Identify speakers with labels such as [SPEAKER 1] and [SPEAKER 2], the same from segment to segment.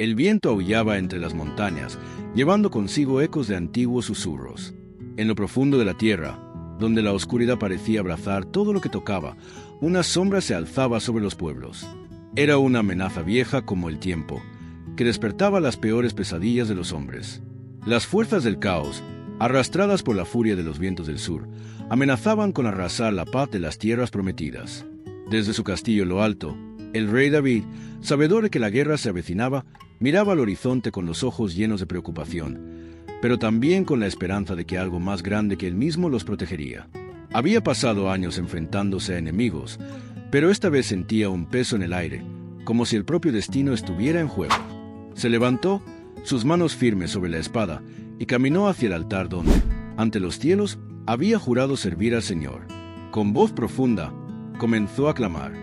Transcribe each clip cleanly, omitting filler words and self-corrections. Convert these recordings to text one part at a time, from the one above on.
[SPEAKER 1] El viento aullaba entre las montañas, llevando consigo ecos de antiguos susurros. En lo profundo de la tierra, donde la oscuridad parecía abrazar todo lo que tocaba, una sombra se alzaba sobre los pueblos. Era una amenaza vieja como el tiempo, que despertaba las peores pesadillas de los hombres. Las fuerzas del caos, arrastradas por la furia de los vientos del sur, amenazaban con arrasar la paz de las tierras prometidas. Desde su castillo en lo alto, el rey David, sabedor de que la guerra se avecinaba, miraba al horizonte con los ojos llenos de preocupación, pero también con la esperanza de que algo más grande que él mismo los protegería. Había pasado años enfrentándose a enemigos, pero esta vez sentía un peso en el aire, como si el propio destino estuviera en juego. Se levantó, sus manos firmes sobre la espada, y caminó hacia el altar donde, ante los cielos, había jurado servir al Señor. Con voz profunda, comenzó a clamar: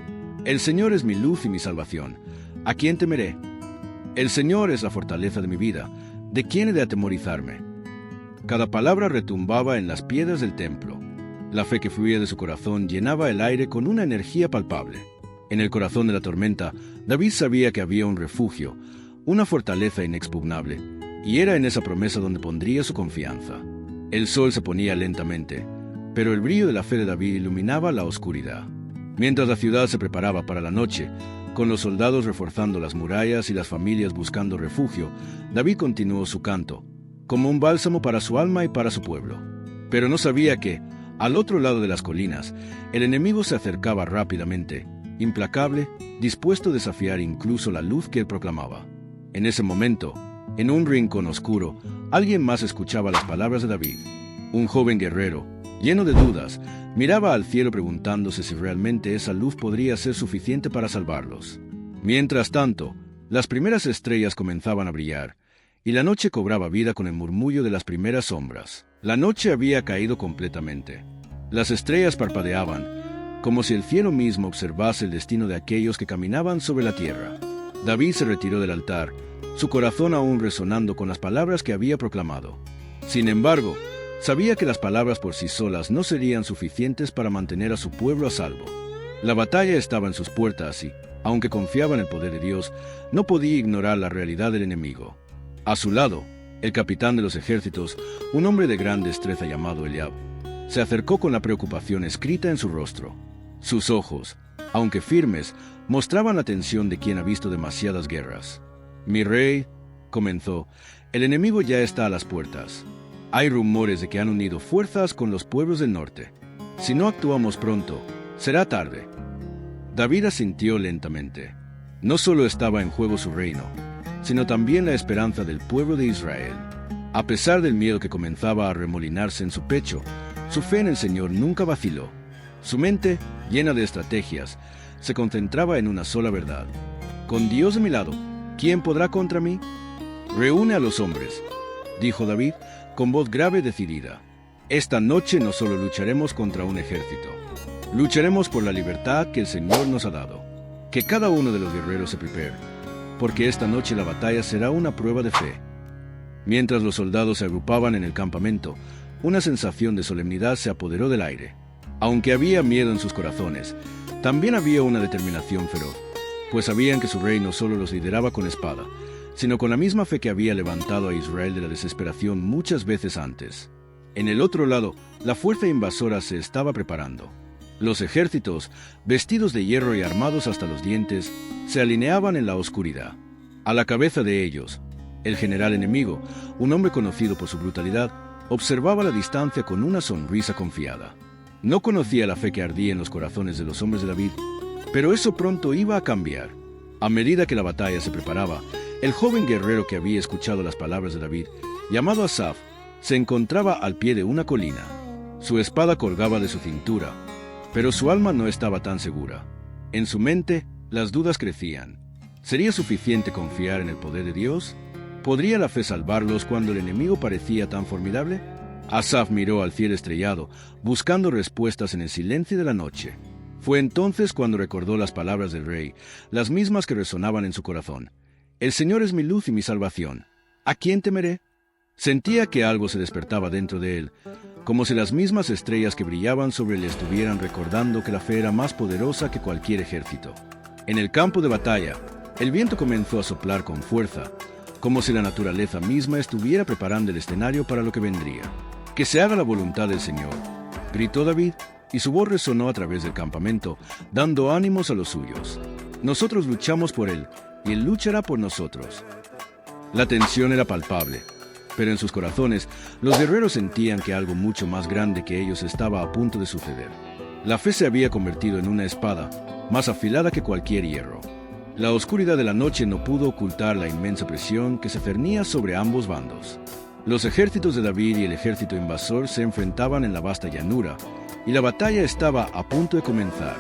[SPEAKER 1] «El Señor es mi luz y mi salvación. ¿A quién temeré? El Señor es la fortaleza de mi vida. ¿De quién he de atemorizarme?». Cada palabra retumbaba en las piedras del templo. La fe que fluía de su corazón llenaba el aire con una energía palpable. En el corazón de la tormenta, David sabía que había un refugio, una fortaleza inexpugnable, y era en esa promesa donde pondría su confianza. El sol se ponía lentamente, pero el brillo de la fe de David iluminaba la oscuridad. Mientras la ciudad se preparaba para la noche, con los soldados reforzando las murallas y las familias buscando refugio, David continuó su canto, como un bálsamo para su alma y para su pueblo. Pero no sabía que, al otro lado de las colinas, el enemigo se acercaba rápidamente, implacable, dispuesto a desafiar incluso la luz que él proclamaba. En ese momento, en un rincón oscuro, alguien más escuchaba las palabras de David. Un joven guerrero, lleno de dudas, miraba al cielo preguntándose si realmente esa luz podría ser suficiente para salvarlos. Mientras tanto, las primeras estrellas comenzaban a brillar, y la noche cobraba vida con el murmullo de las primeras sombras. La noche había caído completamente. Las estrellas parpadeaban, como si el cielo mismo observase el destino de aquellos que caminaban sobre la tierra. David se retiró del altar, su corazón aún resonando con las palabras que había proclamado. Sin embargo, sabía que las palabras por sí solas no serían suficientes para mantener a su pueblo a salvo. La batalla estaba en sus puertas y, aunque confiaba en el poder de Dios, no podía ignorar la realidad del enemigo. A su lado, el capitán de los ejércitos, un hombre de gran destreza llamado Eliab, se acercó con la preocupación escrita en su rostro. Sus ojos, aunque firmes, mostraban la tensión de quien ha visto demasiadas guerras. «Mi rey», comenzó, «el enemigo ya está a las puertas. Hay rumores de que han unido fuerzas con los pueblos del norte. Si no actuamos pronto, será tarde». David asintió lentamente. No solo estaba en juego su reino, sino también la esperanza del pueblo de Israel. A pesar del miedo que comenzaba a remolinarse en su pecho, su fe en el Señor nunca vaciló. Su mente, llena de estrategias, se concentraba en una sola verdad. «Con Dios de mi lado, ¿quién podrá contra mí?». «Reúne a los hombres», dijo David, con voz grave y decidida. «Esta noche no solo lucharemos contra un ejército, lucharemos por la libertad que el Señor nos ha dado. Que cada uno de los guerreros se prepare, porque esta noche la batalla será una prueba de fe». Mientras los soldados se agrupaban en el campamento, una sensación de solemnidad se apoderó del aire. Aunque había miedo en sus corazones, también había una determinación feroz, pues sabían que su rey no solo los lideraba con espada, sino con la misma fe que había levantado a Israel de la desesperación muchas veces antes. En el otro lado, la fuerza invasora se estaba preparando. Los ejércitos, vestidos de hierro y armados hasta los dientes, se alineaban en la oscuridad. A la cabeza de ellos, el general enemigo, un hombre conocido por su brutalidad, observaba la distancia con una sonrisa confiada. No conocía la fe que ardía en los corazones de los hombres de David, pero eso pronto iba a cambiar. A medida que la batalla se preparaba, el joven guerrero que había escuchado las palabras de David, llamado Asaf, se encontraba al pie de una colina. Su espada colgaba de su cintura, pero su alma no estaba tan segura. En su mente, las dudas crecían. ¿Sería suficiente confiar en el poder de Dios? ¿Podría la fe salvarlos cuando el enemigo parecía tan formidable? Asaf miró al cielo estrellado, buscando respuestas en el silencio de la noche. Fue entonces cuando recordó las palabras del rey, las mismas que resonaban en su corazón. «El Señor es mi luz y mi salvación. ¿A quién temeré?». Sentía que algo se despertaba dentro de él, como si las mismas estrellas que brillaban sobre él estuvieran recordando que la fe era más poderosa que cualquier ejército. En el campo de batalla, El viento comenzó a soplar con fuerza, como si la naturaleza misma estuviera preparando el escenario para lo que vendría. «Que se haga la voluntad del Señor», gritó David, y su voz resonó a través del campamento, dando ánimos a los suyos. «Nosotros luchamos por Él, y Él luchará por nosotros». La tensión era palpable, pero en sus corazones los guerreros sentían que algo mucho más grande que ellos estaba a punto de suceder. La fe se había convertido en una espada, más afilada que cualquier hierro. La oscuridad de la noche no pudo ocultar la inmensa presión que se cernía sobre ambos bandos. Los ejércitos de David y el ejército invasor se enfrentaban en la vasta llanura, y la batalla estaba a punto de comenzar.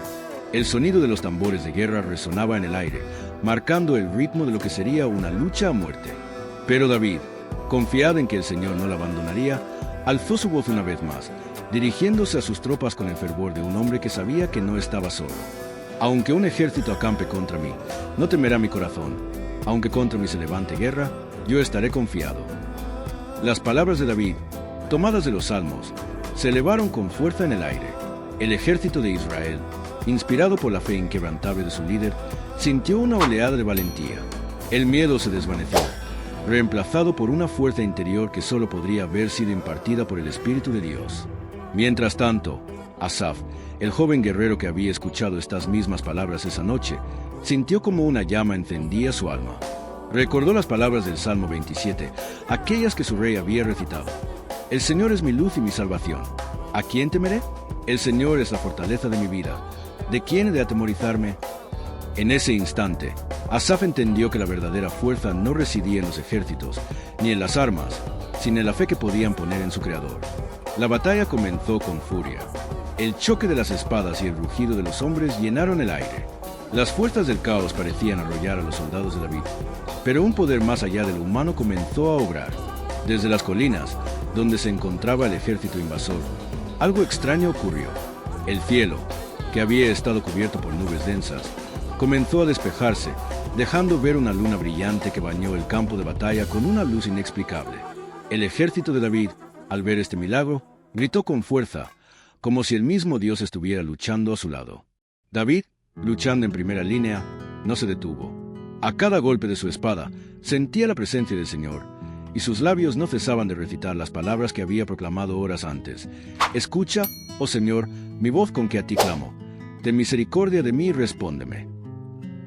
[SPEAKER 1] El sonido de los tambores de guerra resonaba en el aire, marcando el ritmo de lo que sería una lucha a muerte. Pero David, confiado en que el Señor no la abandonaría, alzó su voz una vez más, dirigiéndose a sus tropas con el fervor de un hombre que sabía que no estaba solo. «Aunque un ejército acampe contra mí, no temerá mi corazón. Aunque contra mí se levante guerra, yo estaré confiado». Las palabras de David, tomadas de los Salmos, se elevaron con fuerza en el aire. El ejército de Israel, inspirado por la fe inquebrantable de su líder, sintió una oleada de valentía. El miedo se desvaneció, reemplazado por una fuerza interior que solo podría haber sido impartida por el Espíritu de Dios. Mientras tanto, Asaf, el joven guerrero que había escuchado estas mismas palabras esa noche, sintió como una llama encendía su alma. Recordó las palabras del Salmo 27, aquellas que su rey había recitado. «El Señor es mi luz y mi salvación. ¿A quién temeré? El Señor es la fortaleza de mi vida. ¿De quién he de atemorizarme?». En ese instante, Asaf entendió que la verdadera fuerza no residía en los ejércitos, ni en las armas, sino en la fe que podían poner en su Creador. La batalla comenzó con furia. El choque de las espadas y el rugido de los hombres llenaron el aire. Las fuerzas del caos parecían arrollar a los soldados de David, pero un poder más allá de lo humano comenzó a obrar. Desde las colinas, donde se encontraba el ejército invasor, algo extraño ocurrió. El cielo, que había estado cubierto por nubes densas, comenzó a despejarse, dejando ver una luna brillante que bañó el campo de batalla con una luz inexplicable. El ejército de David, al ver este milagro, gritó con fuerza, como si el mismo Dios estuviera luchando a su lado. David, luchando en primera línea, no se detuvo. A cada golpe de su espada, sentía la presencia del Señor, y sus labios no cesaban de recitar las palabras que había proclamado horas antes. «Escucha, oh Señor, mi voz con que a ti clamo. Ten misericordia de mí y respóndeme».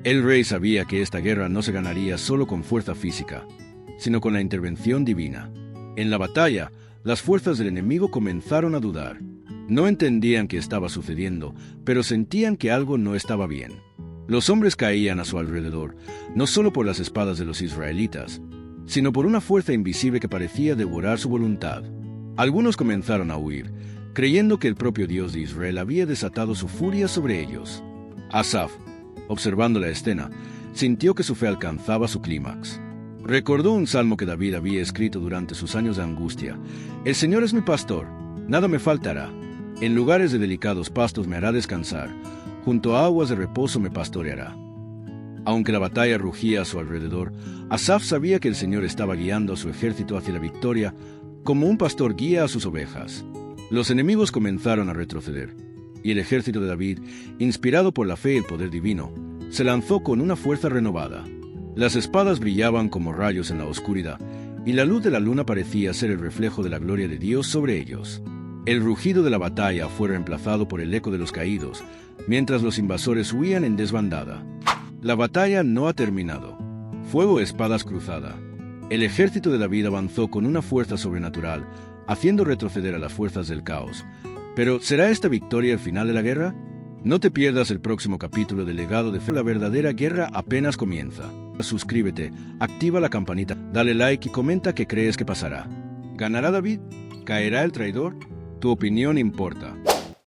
[SPEAKER 1] El rey sabía que esta guerra no se ganaría solo con fuerza física, sino con la intervención divina. En la batalla, las fuerzas del enemigo comenzaron a dudar. No entendían qué estaba sucediendo, pero sentían que algo no estaba bien. Los hombres caían a su alrededor, no solo por las espadas de los israelitas, sino por una fuerza invisible que parecía devorar su voluntad. Algunos comenzaron a huir, creyendo que el propio Dios de Israel había desatado su furia sobre ellos. Asaf, observando la escena, sintió que su fe alcanzaba su clímax. Recordó un salmo que David había escrito durante sus años de angustia. «El Señor es mi pastor, nada me faltará. En lugares de delicados pastos me hará descansar, junto a aguas de reposo me pastoreará». Aunque la batalla rugía a su alrededor, Asaf sabía que el Señor estaba guiando a su ejército hacia la victoria, como un pastor guía a sus ovejas. Los enemigos comenzaron a retroceder, y el ejército de David, inspirado por la fe y el poder divino, se lanzó con una fuerza renovada. Las espadas brillaban como rayos en la oscuridad, y la luz de la luna parecía ser el reflejo de la gloria de Dios sobre ellos. El rugido de la batalla fue reemplazado por el eco de los caídos, mientras los invasores huían en desbandada. La batalla no ha terminado. Fuego, espadas cruzada. El ejército de David avanzó con una fuerza sobrenatural, haciendo retroceder a las fuerzas del caos. Pero, ¿será esta victoria el final de la guerra? No te pierdas el próximo capítulo del Legado de Fe. La verdadera guerra apenas comienza. Suscríbete, activa la campanita, dale like y comenta qué crees que pasará. ¿Ganará David? ¿Caerá el traidor? Tu opinión importa.